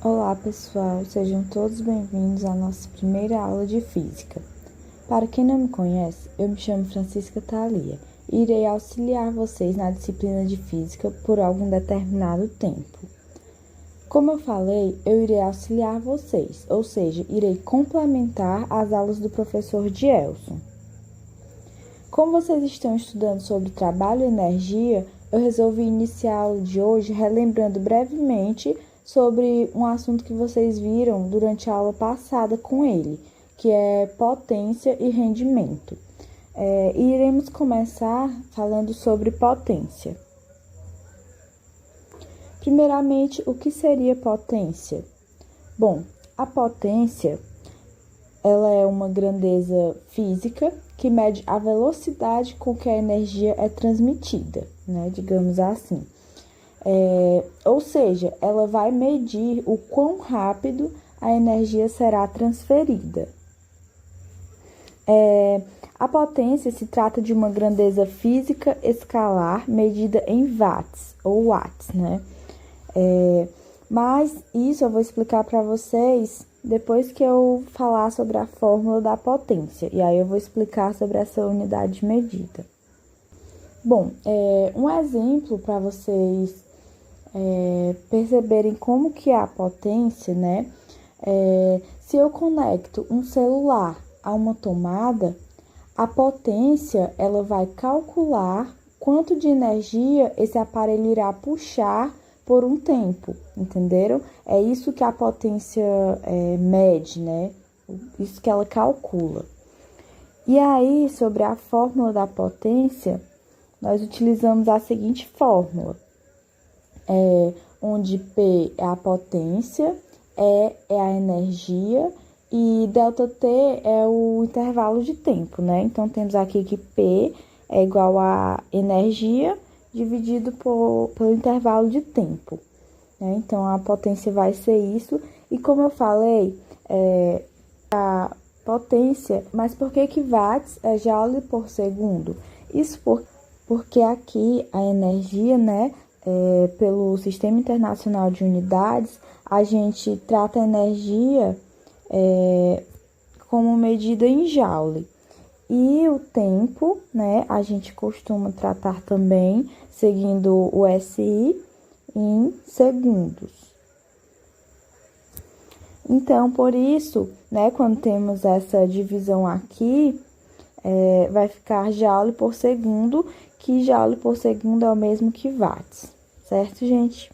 Olá pessoal, sejam todos bem-vindos à nossa primeira aula de Física. Para quem não me conhece, eu me chamo Francisca Thalia e irei auxiliar vocês na disciplina de Física por algum determinado tempo. Como eu falei, eu irei auxiliar vocês, ou seja, irei complementar as aulas do professor Dielson. Como vocês estão estudando sobre trabalho e energia, eu resolvi iniciar a aula de hoje relembrando brevemente sobre um assunto que vocês viram durante a aula passada com ele, que é potência e rendimento. E iremos começar falando sobre potência. Primeiramente, o que seria potência? Bom, a potência ela é uma grandeza física que mede a velocidade com que a energia é transmitida, né? Digamos assim. Ou seja, ela vai medir o quão rápido a energia será transferida. A potência se trata de uma grandeza física escalar medida em watts, ou watts, né? Mas isso eu vou explicar para vocês depois que eu falar sobre a fórmula da potência. E aí eu vou explicar sobre essa unidade de medida. Bom, um exemplo para vocês perceberem como que é a potência, né? Se eu conecto um celular a uma tomada, a potência ela vai calcular quanto de energia esse aparelho irá puxar por um tempo, entenderam? É isso que a potência mede, né? Isso que ela calcula. E aí, sobre a fórmula da potência, nós utilizamos a seguinte fórmula, onde P é a potência, E é a energia e ΔT é o intervalo de tempo, né? Então, temos aqui que P é igual a energia dividido pelo intervalo de tempo, né? Então, a potência vai ser isso. E como eu falei, a potência, mas por que watts é joule por segundo? Isso porque aqui a energia, né, pelo Sistema Internacional de Unidades, a gente trata a energia como medida em joule. E o tempo, né, a gente costuma tratar também, seguindo o SI, em segundos. Então, por isso, né, quando temos essa divisão aqui, vai ficar joule por segundo, que joule por segundo é o mesmo que watts, certo, gente?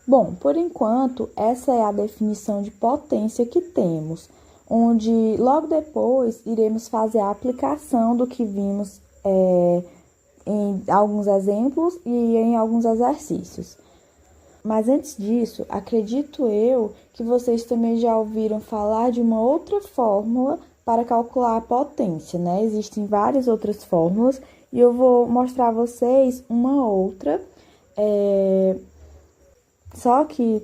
Bom, por enquanto, essa é a definição de potência que temos, onde logo depois iremos fazer a aplicação do que vimos em alguns exemplos e em alguns exercícios. Mas antes disso, acredito eu que vocês também já ouviram falar de uma outra fórmula para calcular a potência, né? Existem várias outras fórmulas e eu vou mostrar a vocês uma outra, só que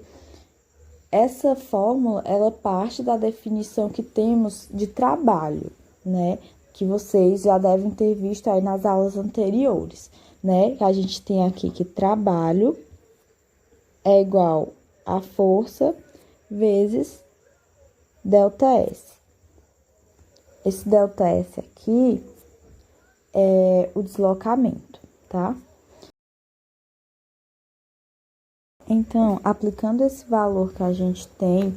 essa fórmula, ela parte da definição que temos de trabalho, né? Que vocês já devem ter visto aí nas aulas anteriores, né? A gente tem aqui que trabalho é igual a força vezes ΔS. Esse ΔS aqui é o deslocamento, tá? Então, aplicando esse valor que a gente tem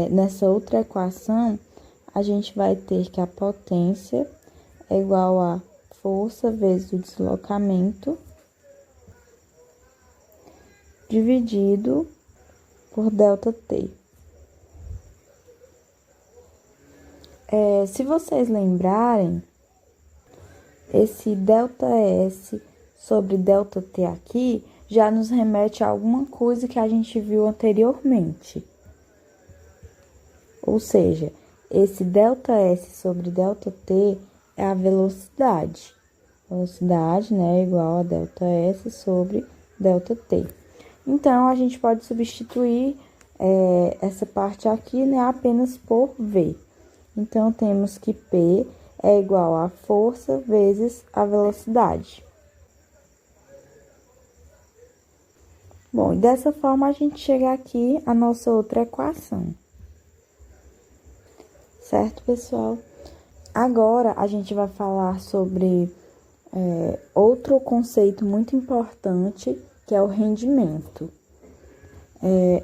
nessa outra equação, a gente vai ter que a potência é igual a força vezes o deslocamento dividido por ΔT. Se vocês lembrarem, esse ΔS sobre ΔT aqui já nos remete a alguma coisa que a gente viu anteriormente. Ou seja, esse ΔS sobre ΔT é a velocidade. Velocidade, né, é igual a ΔS sobre ΔT. Então, a gente pode substituir essa parte aqui, né, apenas por V. Então, temos que P é igual a força vezes a velocidade. Bom, e dessa forma a gente chega aqui à nossa outra equação. Certo, pessoal? Agora a gente vai falar sobre outro conceito muito importante, que é o rendimento.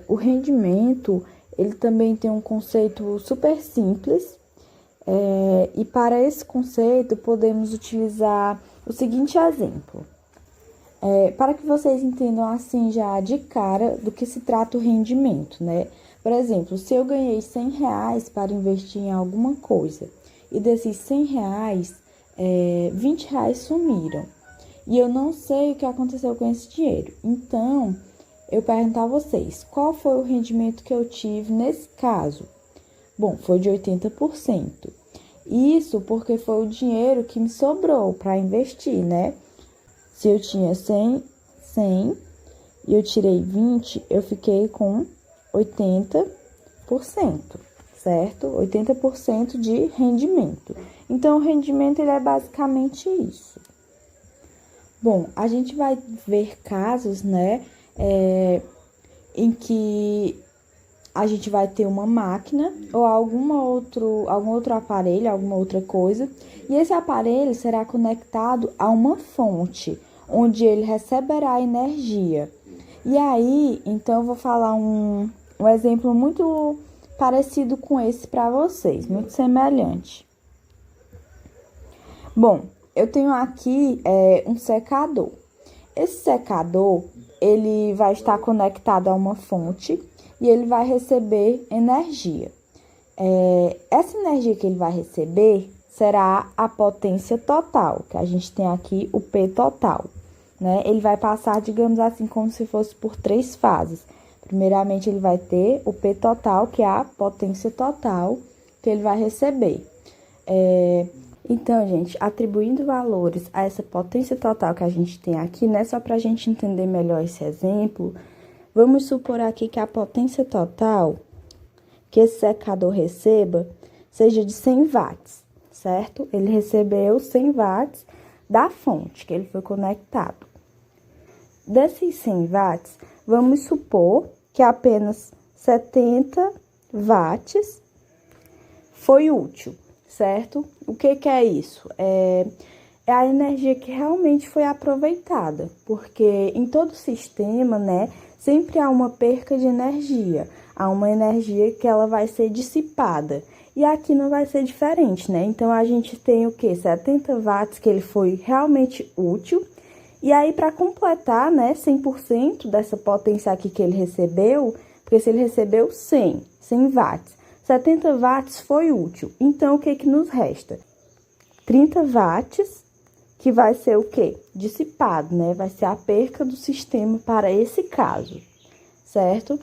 O rendimento, ele também tem um conceito super simples, e para esse conceito podemos utilizar o seguinte exemplo. Para que vocês entendam assim já de cara do que se trata o rendimento, né? Por exemplo, se eu ganhei R$100 para investir em alguma coisa e desses R$100, R$20 sumiram e eu não sei o que aconteceu com esse dinheiro. Então, eu pergunto a vocês, qual foi o rendimento que eu tive nesse caso? Bom, foi de 80%. Isso porque foi o dinheiro que me sobrou para investir, né? Se eu tinha 100 e eu tirei 20, eu fiquei com 80%, certo? 80% de rendimento. Então, o rendimento ele é basicamente isso. Bom, a gente vai ver casos, né, em que a gente vai ter uma máquina ou algum outro aparelho, alguma outra coisa, e esse aparelho será conectado a uma fonte, onde ele receberá energia. E aí, então, eu vou falar um exemplo muito parecido com esse para vocês, muito semelhante. Bom, eu tenho aqui um secador. Esse secador, ele vai estar conectado a uma fonte e ele vai receber energia. Essa energia que ele vai receber será a potência total, que a gente tem aqui o P total, né? Ele vai passar, digamos assim, como se fosse por 3 fases. Primeiramente, ele vai ter o P total, que é a potência total que ele vai receber. Então, gente, atribuindo valores a essa potência total que a gente tem aqui, né? Só para a gente entender melhor esse exemplo, vamos supor aqui que a potência total que esse secador receba seja de 100 watts, certo? Ele recebeu 100 watts da fonte que ele foi conectado. Desses 100 watts, vamos supor que apenas 70 watts foi útil, certo? O que é isso? É a energia que realmente foi aproveitada, porque em todo sistema, né, sempre há uma perca de energia, há uma energia que ela vai ser dissipada, e aqui não vai ser diferente, né? Então, a gente tem o quê? 70 watts que ele foi realmente útil, e aí para completar, né, 100% dessa potência aqui que ele recebeu, porque se ele recebeu 100 watts, 70 watts foi útil, então o que nos resta? 30 watts, que vai ser o quê? Dissipado, né? Vai ser a perca do sistema para esse caso, certo?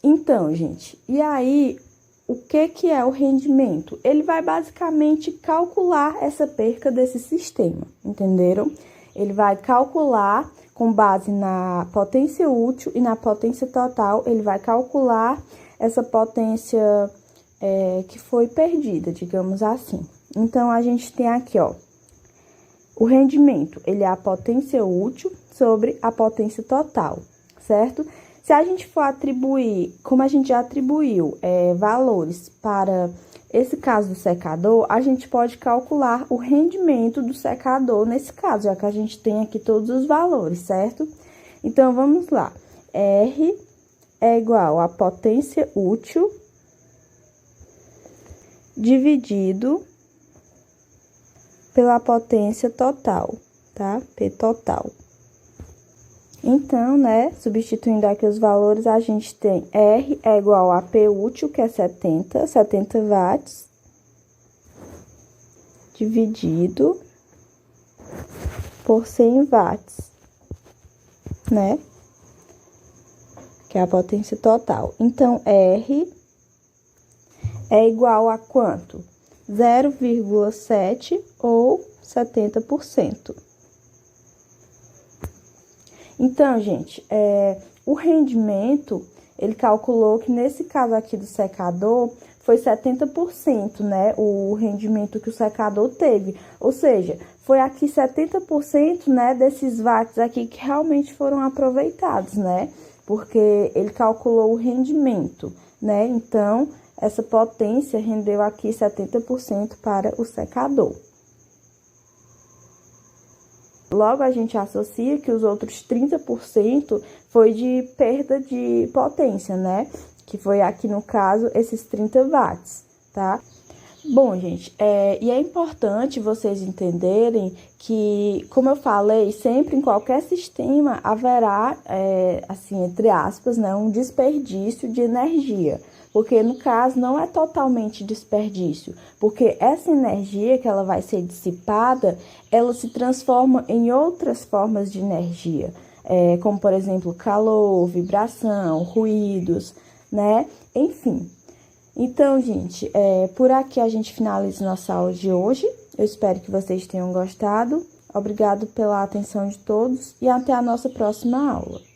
Então, gente, e aí, o que é o rendimento? Ele vai basicamente calcular essa perca desse sistema, entenderam? Ele vai calcular com base na potência útil e na potência total, ele vai calcular essa potência que foi perdida, digamos assim. Então, a gente tem aqui, ó, o rendimento, ele é a potência útil sobre a potência total, certo? Se a gente for atribuir, como a gente já atribuiu valores para esse caso do secador, a gente pode calcular o rendimento do secador nesse caso, já que a gente tem aqui todos os valores, certo? Então, vamos lá. R é igual a potência útil dividido pela potência total, tá? P total. Então, né, substituindo aqui os valores, a gente tem R é igual a P útil, que é 70 watts, dividido por 100 watts, né? Que é a potência total. Então, R é igual a quanto? 0,7 ou 70%. Então, gente, o rendimento, ele calculou que nesse caso aqui do secador, foi 70%, né, o rendimento que o secador teve. Ou seja, foi aqui 70%, né, desses watts aqui que realmente foram aproveitados, né, porque ele calculou o rendimento, né, então essa potência rendeu aqui 70% para o secador. Logo, a gente associa que os outros 30% foi de perda de potência, né? Que foi aqui, no caso, esses 30 watts, tá? Bom, gente, e é importante vocês entenderem que, como eu falei, sempre em qualquer sistema haverá, assim, entre aspas, né, um desperdício de energia. Porque, no caso, não é totalmente desperdício, porque essa energia que ela vai ser dissipada, ela se transforma em outras formas de energia, como, por exemplo, calor, vibração, ruídos, né? Enfim. Então, gente, por aqui a gente finaliza nossa aula de hoje. Eu espero que vocês tenham gostado. Obrigado pela atenção de todos e até a nossa próxima aula.